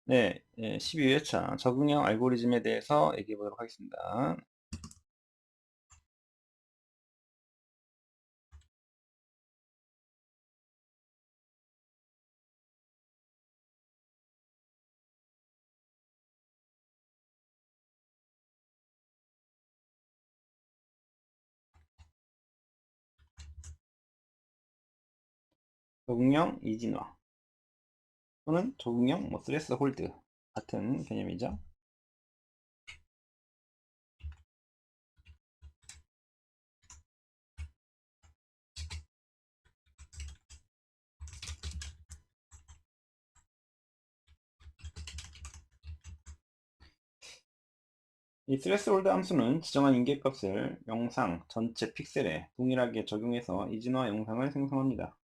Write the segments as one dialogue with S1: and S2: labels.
S1: 네, 12회차 적응형 알고리즘에 대해서 얘기해 보도록 하겠습니다. 적응형 이진화 또는 적응형 스트레스 홀드 같은 개념이죠. 이 스트레스 홀드 함수는 지정한 인계값을 영상 전체 픽셀에 동일하게 적용해서 이진화 영상을 생성합니다.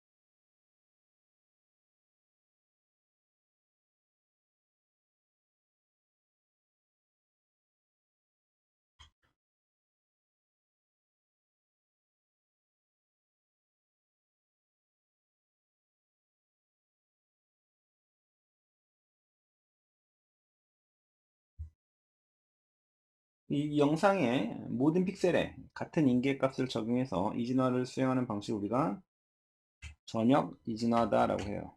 S1: 이 영상의 모든 픽셀에 같은 인계값을 적용해서 이진화를 수행하는 방식을 우리가 전역 이진화다라고 해요.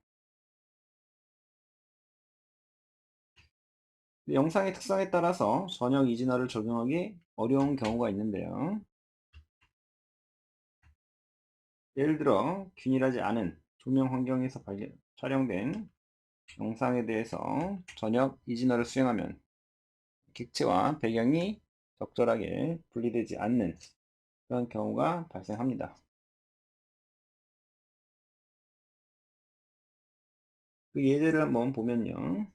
S1: 영상의 특성에 따라서 전역 이진화를 적용하기 어려운 경우가 있는데요. 예를 들어 균일하지 않은 조명 환경에서 촬영된 영상에 대해서 전역 이진화를 수행하면 객체와 배경이 적절하게 분리되지 않는 그런 경우가 발생합니다. 그 예제를 한번 보면요.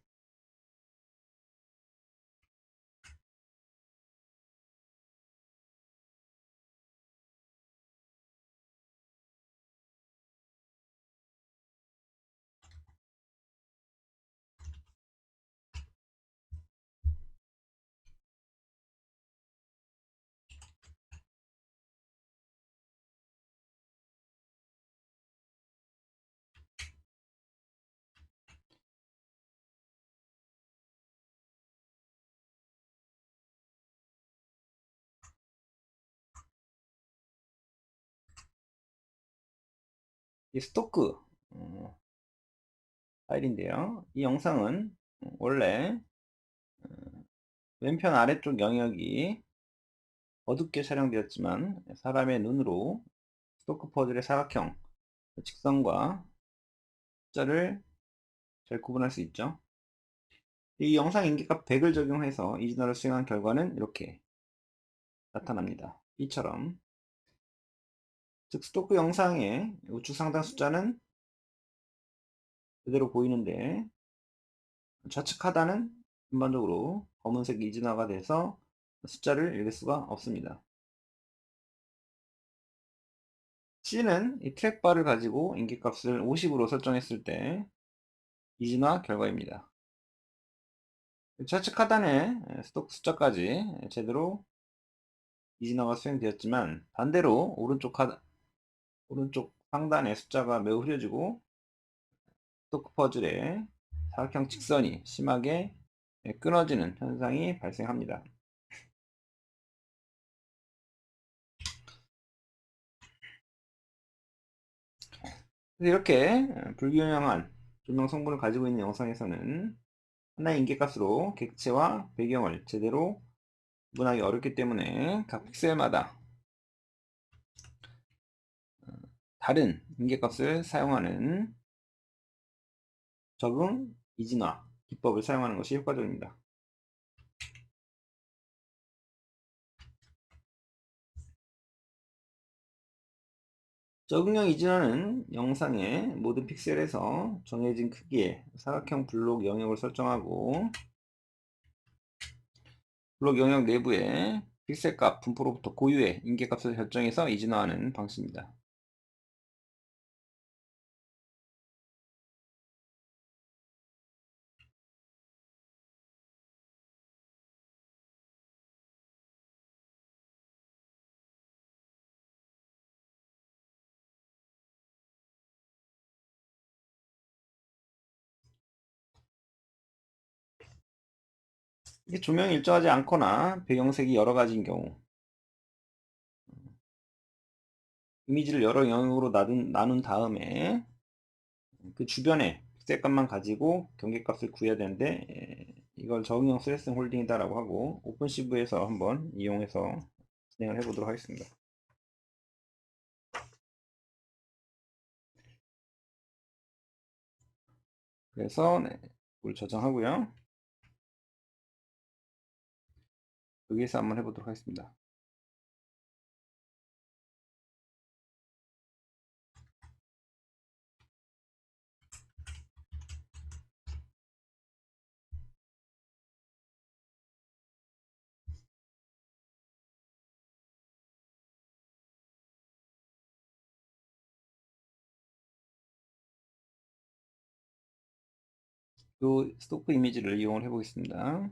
S1: 이 스토크 파일인데요. 이 영상은 원래 왼편 아래쪽 영역이 어둡게 촬영되었지만 사람의 눈으로 스토크 퍼즐의 사각형, 직선과 숫자를 잘 구분할 수 있죠. 이 영상 인계값 100을 적용해서 이 진화를 수행한 결과는 이렇게 나타납니다. 이처럼. 즉 스토크 영상의 우측 상단 숫자는 그대로 보이는데 좌측 하단은 전반적으로 검은색 이진화가 돼서 숫자를 읽을 수가 없습니다. C는 이 트랙바를 가지고 인계값을 50으로 설정했을 때 이진화 결과입니다. 좌측 하단에 스토크 숫자까지 제대로 이진화가 수행되었지만 반대로 오른쪽 상단의 숫자가 매우 흐려지고 스토크 퍼즐의 사각형 직선이 심하게 끊어지는 현상이 발생합니다. 이렇게 불균형한 조명 성분을 가지고 있는 영상에서는 하나의 인계값으로 객체와 배경을 제대로 구분하기 어렵기 때문에 각 픽셀마다 다른 인계값을 사용하는 적응, 이진화 기법을 사용하는 것이 효과적입니다. 적응형 이진화는 영상의 모든 픽셀에서 정해진 크기의 사각형 블록 영역을 설정하고 블록 영역 내부에 픽셀값 분포로부터 고유의 인계값을 결정해서 이진화하는 방식입니다. 이게 조명이 일정하지 않거나 배경색이 여러 가지인 경우, 이미지를 여러 영역으로 나눈 다음에 그 주변에 색감만 가지고 경계값을 구해야 되는데, 이걸 적응형 스레스 홀딩이다라고 하고 오픈시브에서 한번 이용해서 진행을 해보도록 하겠습니다. 그래서 이걸 저장하고요. 여기에서 한번 해보도록 하겠습니다. 이 스토크 이미지를 이용을 해보겠습니다.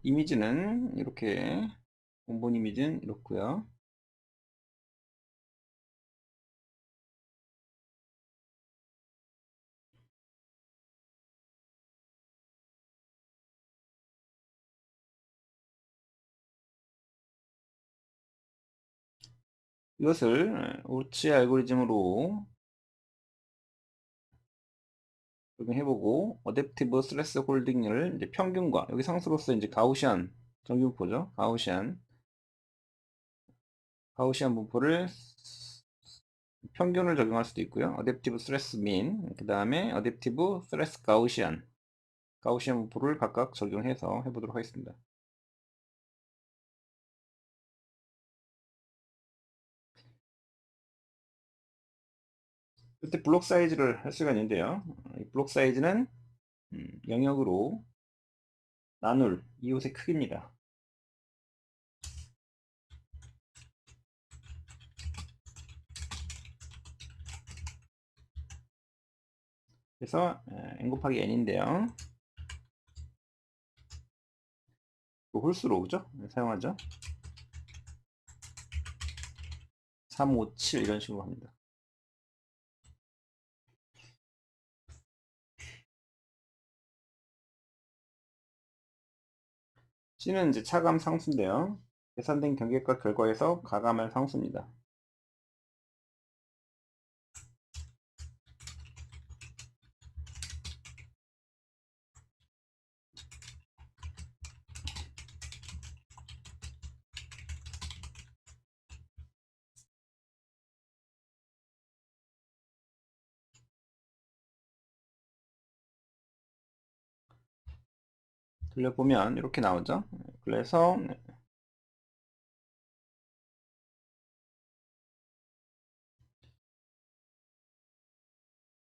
S1: 이미지는 이렇게, 원본 이미지는 이렇고요. 이것을 오치 알고리즘으로 적용해보고 어댑티브 스트레스 홀딩을 이제 평균과, 여기 상수로서 이제 가우시안 정규분포죠. 가우시안 분포를 평균을 적용할 수도 있고요. 어댑티브 스트레스 민, 그 다음에 어댑티브 스트레스 가우시안 분포를 각각 적용해서 해보도록 하겠습니다. 이때 블록 사이즈를 할 수가 있는데요. 이 블록 사이즈는 영역으로 나눌 이웃의 크기입니다. 그래서 n 곱하기 n인데요. 홀수로 그죠? 사용하죠. 3, 5, 7 이런 식으로 합니다. C는 이제 차감 상수인데요. 계산된 경계값 결과에서 가감할 상수입니다. 돌려보면 이렇게 나오죠. 그래서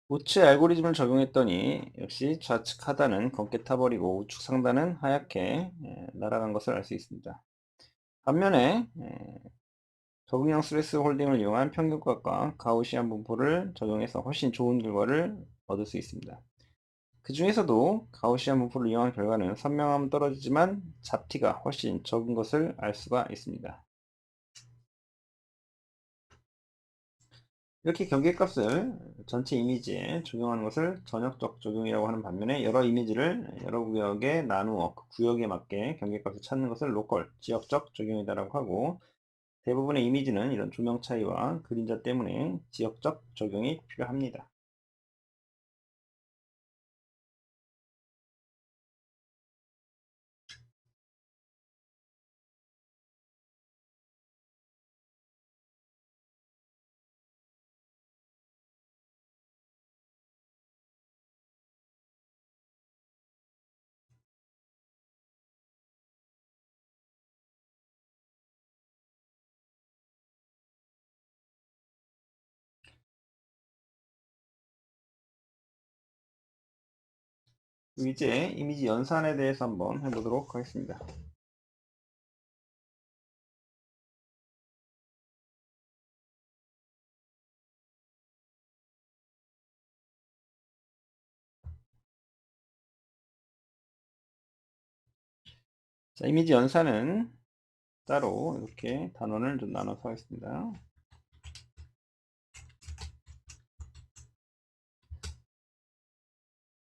S1: 우측 알고리즘을 적용했더니 역시 좌측 하단은 검게 타버리고 우측 상단은 하얗게 날아간 것을 알 수 있습니다. 반면에 적응형 스트레스 홀딩을 이용한 평균값과 가우시안 분포를 적용해서 훨씬 좋은 결과를 얻을 수 있습니다. 그 중에서도 가우시안 분포를 이용한 결과는 선명함은 떨어지지만 잡티가 훨씬 적은 것을 알 수가 있습니다. 이렇게 경계값을 전체 이미지에 적용하는 것을 전역적 적용이라고 하는 반면에 여러 이미지를 여러 구역에 나누어 그 구역에 맞게 경계값을 찾는 것을 로컬, 지역적 적용이다라고 하고, 대부분의 이미지는 이런 조명 차이와 그림자 때문에 지역적 적용이 필요합니다. 이제 이미지 연산에 대해서 한번 해보도록 하겠습니다. 자, 이미지 연산은 따로 이렇게 단원을 좀 나눠서 하겠습니다.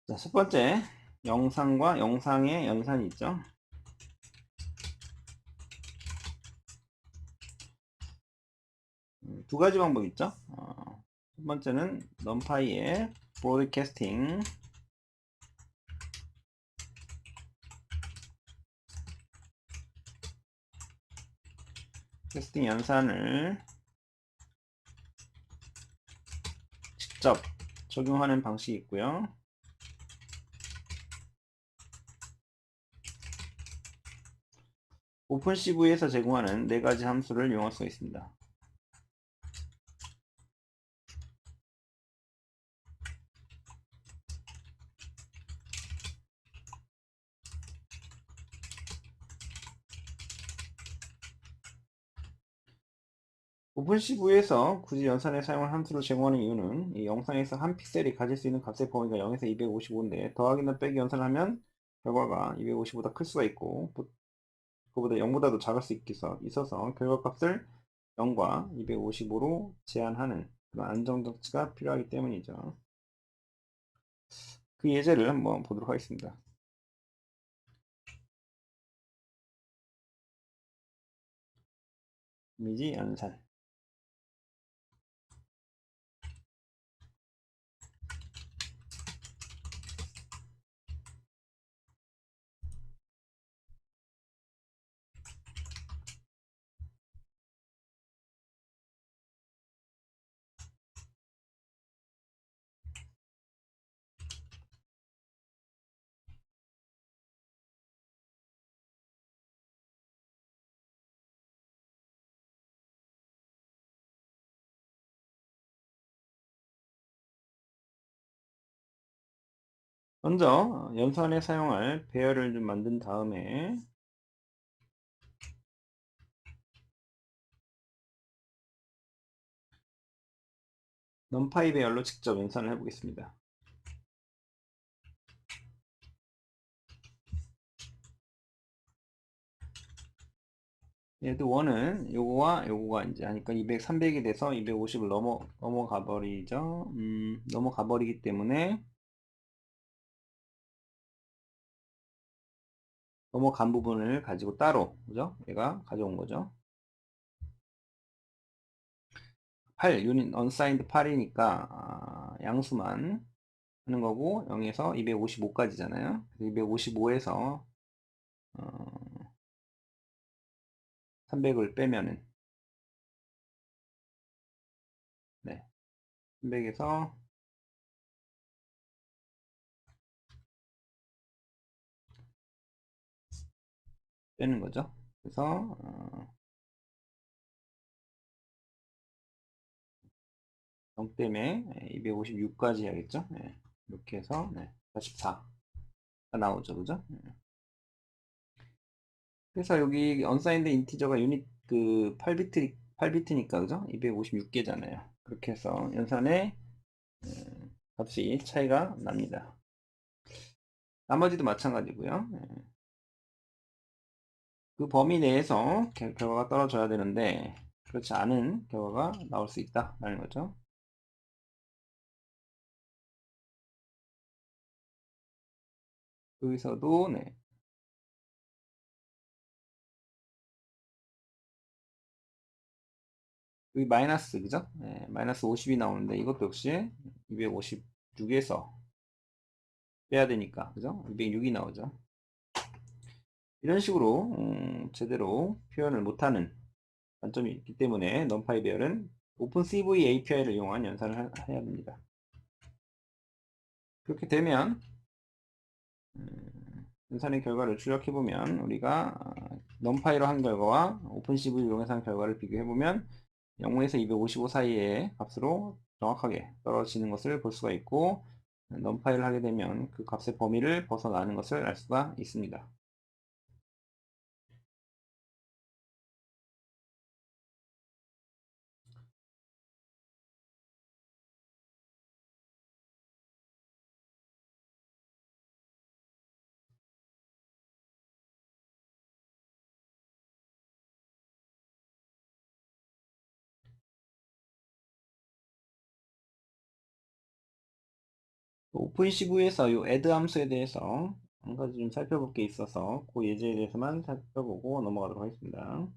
S1: 자, 첫 번째, 영상과 영상의 연산이 있죠. 두 가지 방법 있죠. 첫 번째는 넘파이의 브로드캐스팅, 캐스팅 연산을 직접 적용하는 방식이 있고요. 오픈CV에서 제공하는 4가지 함수를 이용할 수가 있습니다. 오픈CV에서 굳이 연산에 사용한 함수를 제공하는 이유는 이 영상에서 한 픽셀이 가질 수 있는 값의 범위가 0에서 255인데 더하기나 빼기 연산을 하면 결과가 255보다 클 수가 있고 그보다 0보다도 작을 수 있어서 결과값을 0과 255로 제한하는 그런 안정장치가 필요하기 때문이죠. 그 예제를 한번 보도록 하겠습니다. 이미지 연산. 먼저 연산에 사용할 배열을 좀 만든 다음에 넘파이 배열로 직접 연산을 해보겠습니다. 얘도 원은 요거와 요거가 이제 하니까 200, 300이 돼서 250을 넘어가 버리죠. 넘어가 버리기 때문에 넘어간 부분을 가지고 따로, 그죠? 얘가 가져온 거죠. 8, 유닛 언사인드 8이니까 양수만 하는 거고 0에서 255까지잖아요. 255에서 300을 빼면은 네, 300에서 빼는 거죠. 그래서 0 때문에 256까지 해야겠죠. 네, 이렇게 해서 44가 나오죠, 그죠? 그래서 여기 unsigned 인티저가 유닛 그 8비트니까 그죠? 256개잖아요. 그렇게 해서 연산의 값이 차이가 납니다. 나머지도 마찬가지고요. 그 범위 내에서 결과가 떨어져야 되는데 그렇지 않은 결과가 나올 수 있다라는 거죠. 여기서도 여기 마이너스 그죠? 마이너스 50이 나오는데 이것도 역시 256에서 빼야 되니까 그죠? 206이 나오죠. 이런 식으로 제대로 표현을 못하는 단점이 있기 때문에 넘파이 배열은 오픈CV API를 이용한 연산을 해야 됩니다. 그렇게 되면 연산의 결과를 출력해보면 우리가 넘파이로 한 결과와 오픈CV 이용해서 한 결과를 비교해보면 0에서 255 사이의 값으로 정확하게 떨어지는 것을 볼 수가 있고 num파이를 하게 되면 그 값의 범위를 벗어나는 것을 알 수가 있습니다. 오픈CV에서 이 add 함수에 대해서 한 가지 좀 살펴볼 게 있어서 그 예제에 대해서만 살펴보고 넘어가도록 하겠습니다.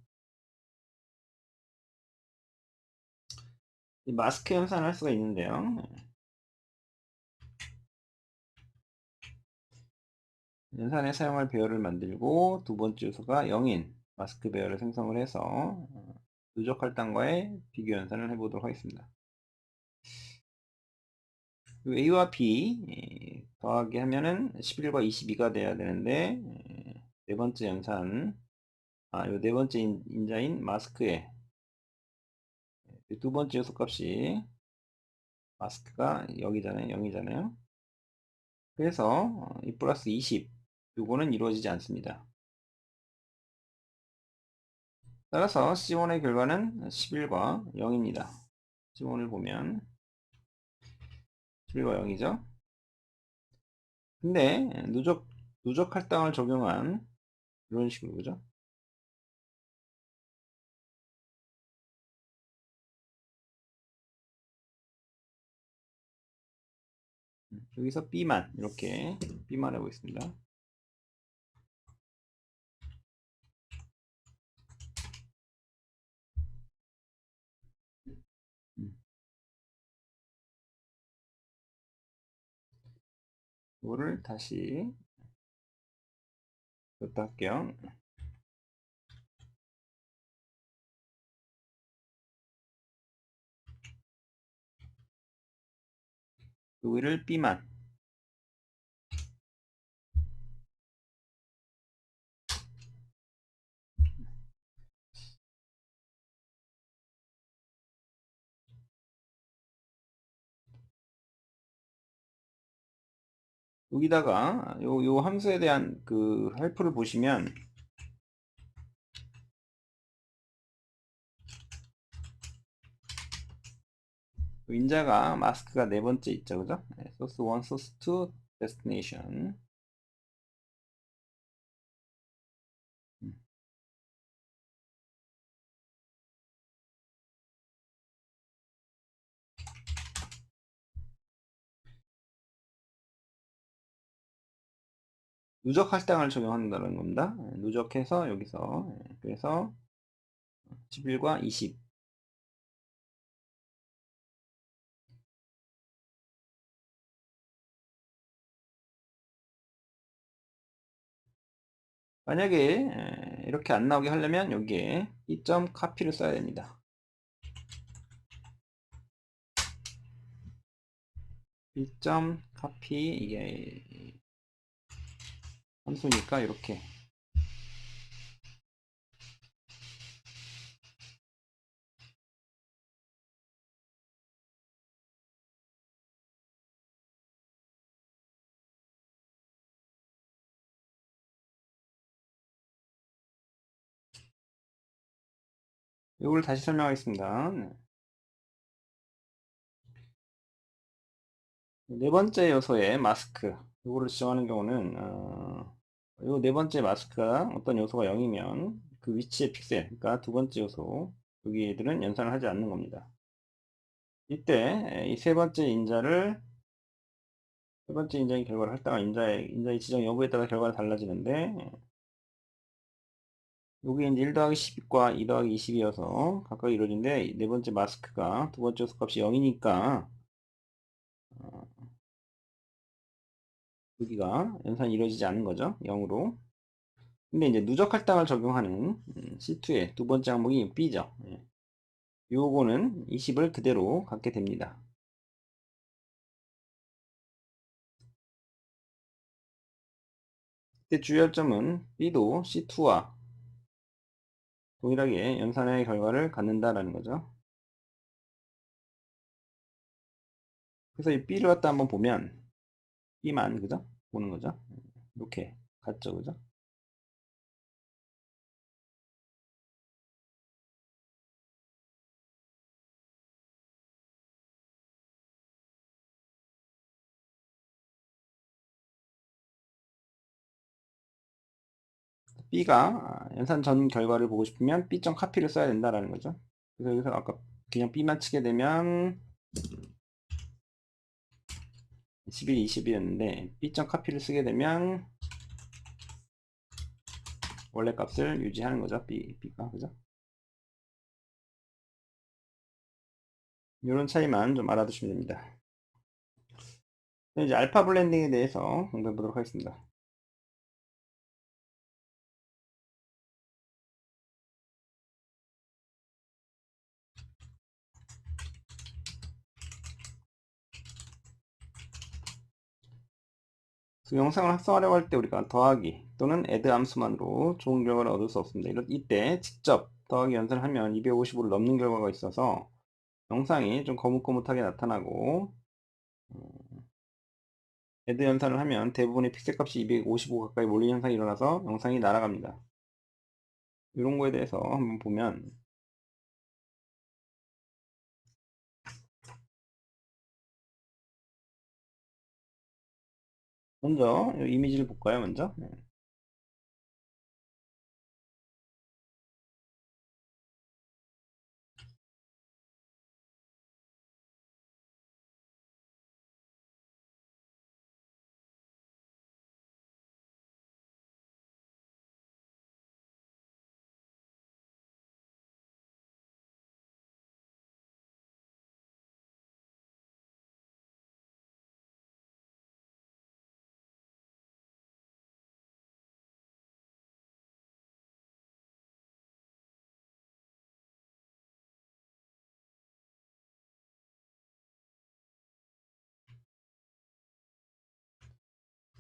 S1: 이 마스크 연산을 할 수가 있는데요. 연산에 사용할 배열을 만들고 두 번째 요소가 0인 마스크 배열을 생성을 해서 누적 할당과의 비교 연산을 해보도록 하겠습니다. A와 B 더하기 하면은 11과 22가 돼야 되는데 네 번째 연산 요 네 번째 인자인 마스크의 두 번째 요소 값이 마스크가 여기잖아요. 0이잖아요. 그래서 이 플러스 20 요거는 이루어지지 않습니다. 따라서 C1의 결과는 11과 0입니다. C1을 보면 11과 0이죠. 근데 누적 할당을 적용한 이런 식으로 그죠? 여기서 B만 이렇게 B만 해보겠습니다. 이거를 다시 넣다 할게요. 여기를 B만 여기다가 요 함수에 대한 그 헬프를 보시면 인자가 마스크가 네 번째 있죠, 그죠? 소스 1, 소스 2, 데스티네이션. 누적 할당을 적용한다는 겁니다. 누적해서 여기서 그래서 11과 20 만약에 이렇게 안 나오게 하려면 여기에 이점 카피를 써야 됩니다. 이점 카피 이게 함수니까 이렇게 이걸 다시 설명하겠습니다. 네 번째 요소의 마스크 이거를 지정하는 경우는 이 네 번째 마스크가 어떤 요소가 0이면 그 위치의 픽셀 그러니까 두 번째 요소 여기들은 연산을 하지 않는 겁니다. 이때 이 세 번째 인자의 결과를 할 때가 인자의 지정 여부에 따라 결과가 달라지는데 여기 이제 1 더하기 10과 2 더하기 20이어서 각각 이루어진데 네 번째 마스크가 두 번째 요소 값이 0이니까 여기가 연산이 이루어지지 않는 거죠. 0으로. 근데 이제 누적 할당을 적용하는 C2의 두 번째 항목이 B죠. 예. 요거는 20을 그대로 갖게 됩니다. 이때 주의할 점은 B도 C2와 동일하게 연산의 결과를 갖는다라는 거죠. 그래서 이 B를 갖다 한번 보면 B만, 그죠? 보는 거죠. 이렇게 같죠, 그죠? B가 연산 전 결과를 보고 싶으면 B.카피를 써야 된다라는 거죠. 그래서 여기서 아까 그냥 B만 치게 되면 11, 20이었는데 B.카피를 쓰게 되면 원래 값을 유지하는 거죠. B가, 그죠? 이런 차이만 좀 알아두시면 됩니다. 이제 알파 블렌딩에 대해서 공부해 보도록 하겠습니다. 그 영상을 합성하려고 할 때 우리가 더하기 또는 add 함수만으로 좋은 결과를 얻을 수 없습니다. 이때 직접 더하기 연산을 하면 255를 넘는 결과가 있어서 영상이 좀 거뭇거뭇하게 나타나고 add 연산을 하면 대부분의 픽셀 값이 255 가까이 몰리는 현상이 일어나서 영상이 날아갑니다. 이런 거에 대해서 한번 보면 먼저 이 이미지를 볼까요? 먼저 네.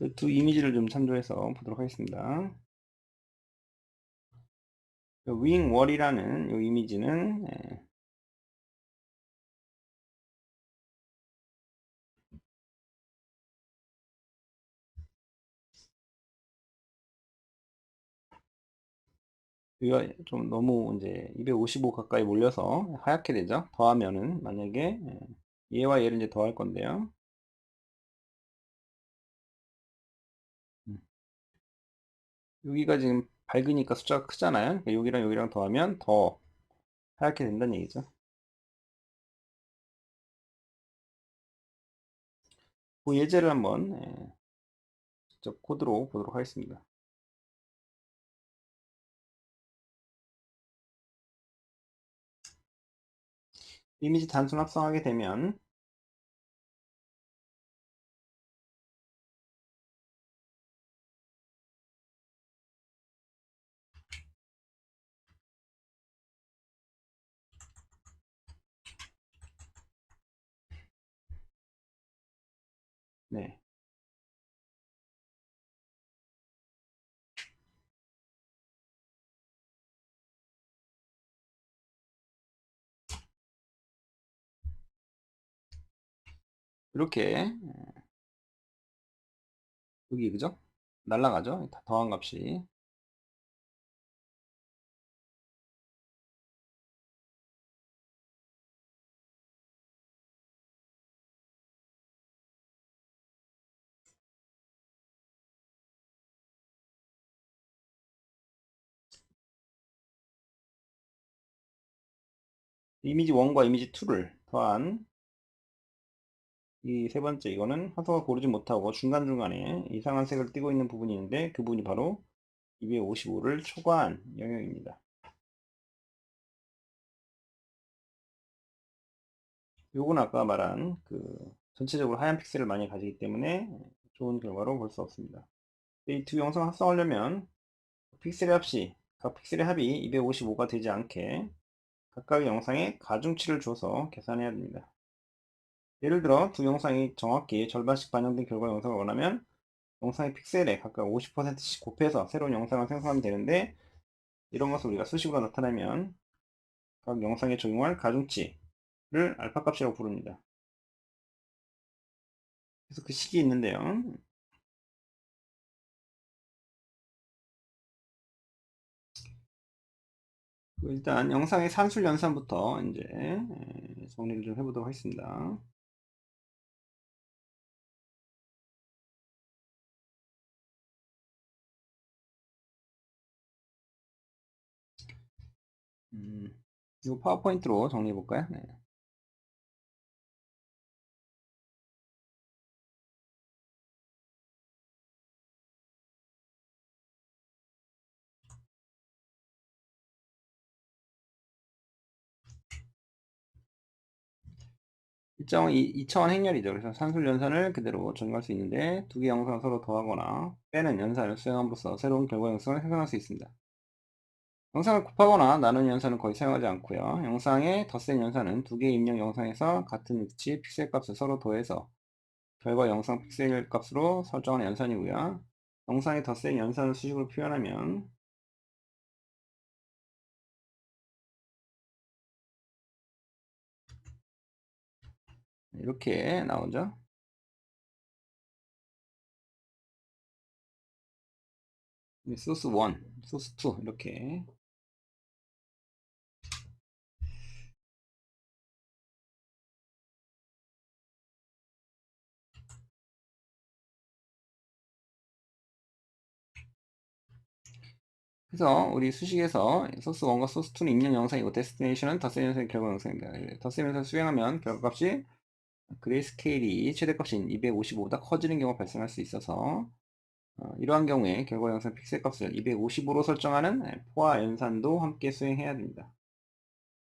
S1: 그 두 이미지를 좀 참조해서 보도록 하겠습니다. 윙월이라는 이 이미지는 이거 좀 너무 이제 255 가까이 몰려서 하얗게 되죠. 더하면은 만약에 얘와 얘를 이제 더할 건데요. 음, 여기가 지금 밝으니까 숫자가 크잖아요. 그러니까 여기랑 여기랑 더하면 더 하얗게 된다는 얘기죠. 그 예제를 한번 직접 코드로 보도록 하겠습니다. 이미지 단순 합성하게 되면 네, 이렇게 여기 그죠? 날라가죠. 다 더한 값이. 이미지 1과 이미지 2를 더한 이 세 번째 이거는 화소가 고르지 못하고 중간중간에 이상한 색을 띠고 있는 부분이 있는데 그 부분이 바로 255를 초과한 영역입니다. 요건 아까 말한 그 전체적으로 하얀 픽셀을 많이 가지기 때문에 좋은 결과로 볼 수 없습니다. 이 두 영상 합성하려면 픽셀의 합이 각 픽셀의 합이 255가 되지 않게 각각의 영상에 가중치를 줘서 계산해야 됩니다. 예를 들어 두 영상이 정확히 절반씩 반영된 결과 영상을 원하면 영상의 픽셀에 각각 50%씩 곱해서 새로운 영상을 생성하면 되는데 이런 것을 우리가 수식으로 나타내면 각 영상에 적용할 가중치를 알파 값이라고 부릅니다. 그래서 그 식이 있는데요. 일단 영상의 산술 연산부터 이제 정리를 좀 해보도록 하겠습니다. 이거 파워포인트로 정리해 볼까요? 네. 일정은 2차원 행렬이죠. 그래서 산술 연산을 그대로 적용할 수 있는데 두 개 영상을 서로 더하거나 빼는 연산을 수행함으로써 새로운 결과 영상을 생성할 수 있습니다. 영상을 곱하거나 나누는 연산은 거의 사용하지 않고요. 영상의 덧셈 연산은 두 개의 입력 영상에서 같은 위치 픽셀 값을 서로 더해서 결과 영상 픽셀 값으로 설정하는 연산이고요. 영상의 덧셈 연산을 수식으로 표현하면 이렇게 나오죠. 소스 1, 소스 2 이렇게. 그래서 우리 수식에서 소스 1과 소스 2는 입력 영상이고 데스티네이션은 덧셈 연산의 결과 영상입니다. 덧셈 연산 수행하면 결과값이 그레이스케일이 최대값인 255보다 커지는 경우가 발생할 수 있어서 이러한 경우에 결과 영상 픽셀 값을 255로 설정하는 포화 연산도 함께 수행해야 됩니다.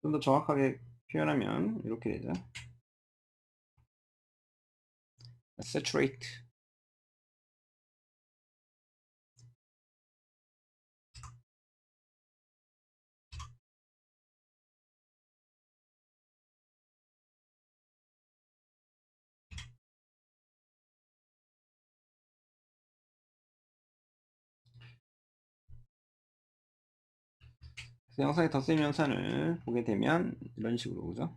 S1: 좀 더 정확하게 표현하면 이렇게 되죠. saturate. 그래서 영상의 덧셈 연산을 보게 되면 이런 식으로 오죠.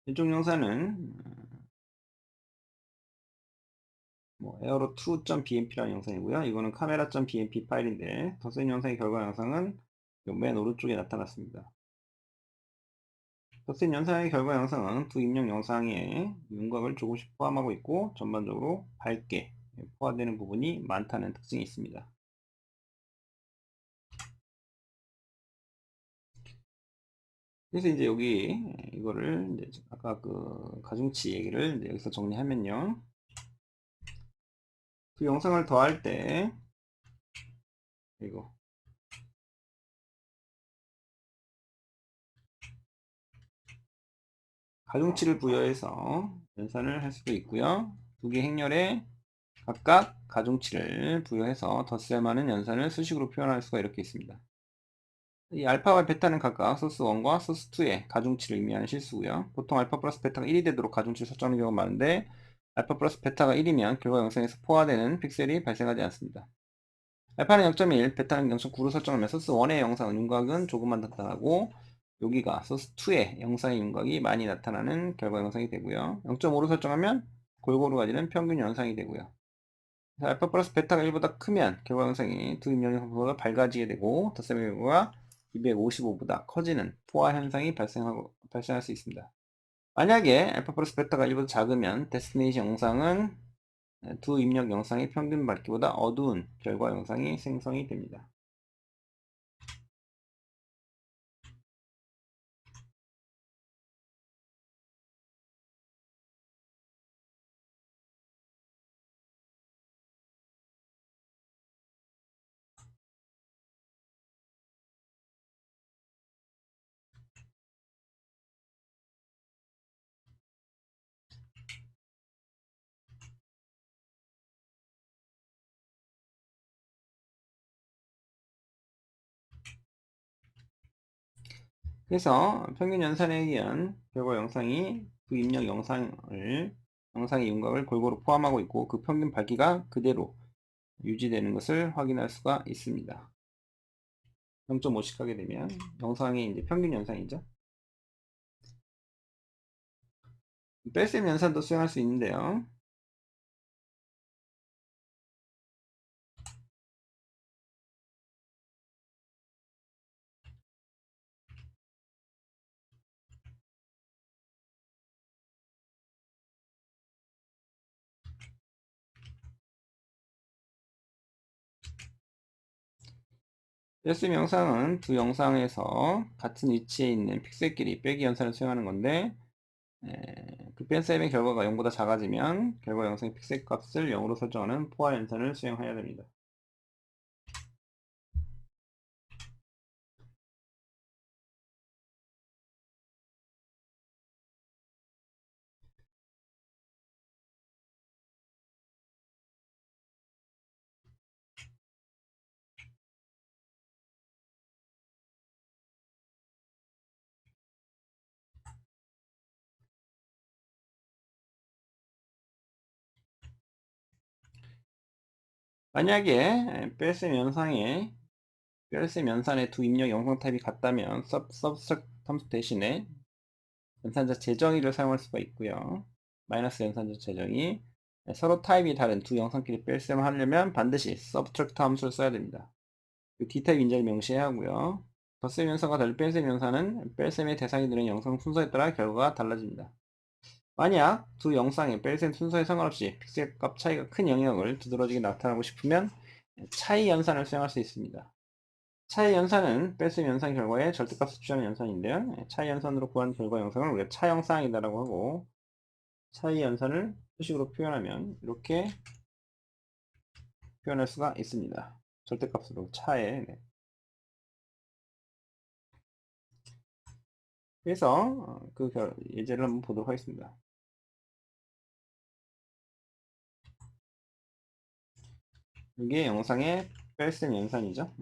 S1: 이쪽 영상은 뭐 euro2.bmp라는 영상이고요. 이거는 camera.bmp 파일인데 덧셈 영상의 결과 영상은 맨 오른쪽에 나타났습니다. 덧셈 영상의 결과 영상은 두 입력 영상에 윤곽을 조금씩 포함하고 있고 전반적으로 밝게 포화되는 부분이 많다는 특징이 있습니다. 그래서 이제 여기 이거를 이제 아까 그 가중치 얘기를 이제 여기서 정리하면요. 그 영상을 더할 때 이거 가중치를 부여해서 연산을 할 수도 있고요. 두 개 행렬에 각각 가중치를 부여해서 덧셈하는 연산을 수식으로 표현할 수가 이렇게 있습니다. 이 알파와 베타는 각각 소스 1과 소스 2의 가중치를 의미하는 실수고요. 보통 알파 플러스 베타가 1이 되도록 가중치를 설정하는 경우가 많은데 알파 플러스 베타가 1이면 결과 영상에서 포화되는 픽셀이 발생하지 않습니다. 알파는 0.1, 베타는 0.9로 설정하면 소스 1의 영상 윤곽은 조금만 나타나고 여기가 소스 2의 영상의 윤곽이 많이 나타나는 결과 영상이 되고요. 0.5로 설정하면 골고루 가지는 평균 영상이 되고요. 알파 플러스 베타가 1보다 크면 결과 영상이 두 입력 영상보다 밝아지게 되고 덧셈의 경우가 255보다 커지는 포화 현상이 발생할 수 있습니다. 만약에 알파 플러스 베타가 1보다 작으면 데스티네이션 영상은 두 입력 영상의 평균 밝기보다 어두운 결과 영상이 생성이 됩니다. 그래서 평균 연산에 의한 결과 영상이 그 입력 영상의 윤곽을 골고루 포함하고 있고 그 평균 밝기가 그대로 유지되는 것을 확인할 수가 있습니다. 0.5씩 하게 되면 영상이 이제 평균 영상이죠. 뺄셈 연산도 수행할 수 있는데요. 뺄셈 영상은 두 영상에서 같은 위치에 있는 픽셀끼리 빼기 연산을 수행하는 건데, 그 뺀셈의 결과가 0보다 작아지면 결과 영상의 픽셀 값을 0으로 설정하는 포화 연산을 수행해야 됩니다. 만약에 뺄셈 연산의 두 입력 영상 타입이 같다면 subtract 함수 대신에 연산자 재정의를 사용할 수가 있고요. 마이너스 연산자 재정의. 서로 타입이 다른 두 영상끼리 뺄셈을 하려면 반드시 subtract 함수를 써야 됩니다. D타입 인자를 명시해야 하고요. 덧셈 연산과 달리 뺄셈 연산은 뺄셈의 대상이 되는 영상 순서에 따라 결과가 달라집니다. 만약 두 영상의 뺄셈 순서에 상관없이 픽셀 값 차이가 큰 영역을 두드러지게 나타나고 싶으면 차이 연산을 수행할 수 있습니다. 차이 연산은 뺄셈 연산 결과에 절대값을 취하는 연산인데요. 차이 연산으로 구한 결과 영상을 우리가 차영상이다라고 하고, 차이 연산을 수식으로 표현하면 이렇게 표현할 수가 있습니다. 절대값으로 차에. 네. 그래서 그 예제를 한번 보도록 하겠습니다. 이게 영상의 뺄셈 연산이죠.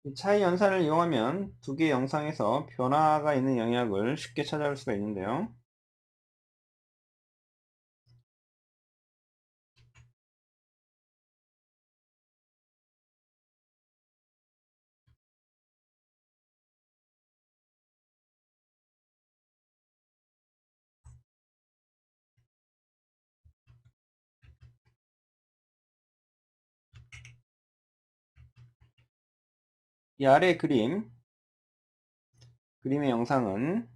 S1: 이 차이 연산을 이용하면 두 개의 영상에서 변화가 있는 영역을 쉽게 찾아올 수가 있는데요. 이 아래 그림의 영상은,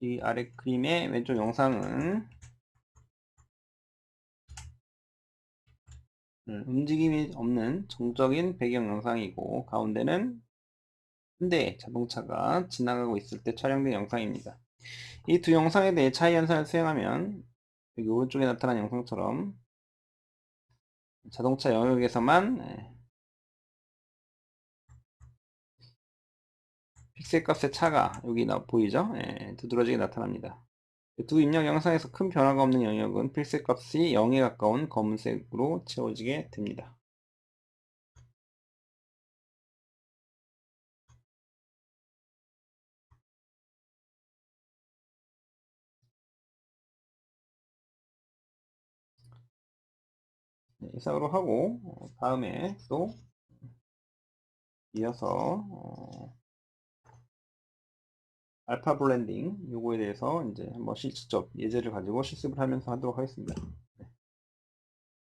S1: 이 아래 그림의 왼쪽 영상은 움직임이 없는 정적인 배경 영상이고, 가운데는 한 대의 자동차가 지나가고 있을 때 촬영된 영상입니다. 이 두 영상에 대해 차이 연산을 수행하면 여기 오른쪽에 나타난 영상처럼 자동차 영역에서만 픽셀 값의 차가 여기 보이죠? 두드러지게 나타납니다. 두 입력 영상에서 큰 변화가 없는 영역은 픽셀 값이 0에 가까운 검은색으로 채워지게 됩니다. 네, 이상으로 하고 다음에 또 이어서 알파 블렌딩 요거에 대해서 이제 한번 직접 예제를 가지고 실습을 하면서 하도록 하겠습니다.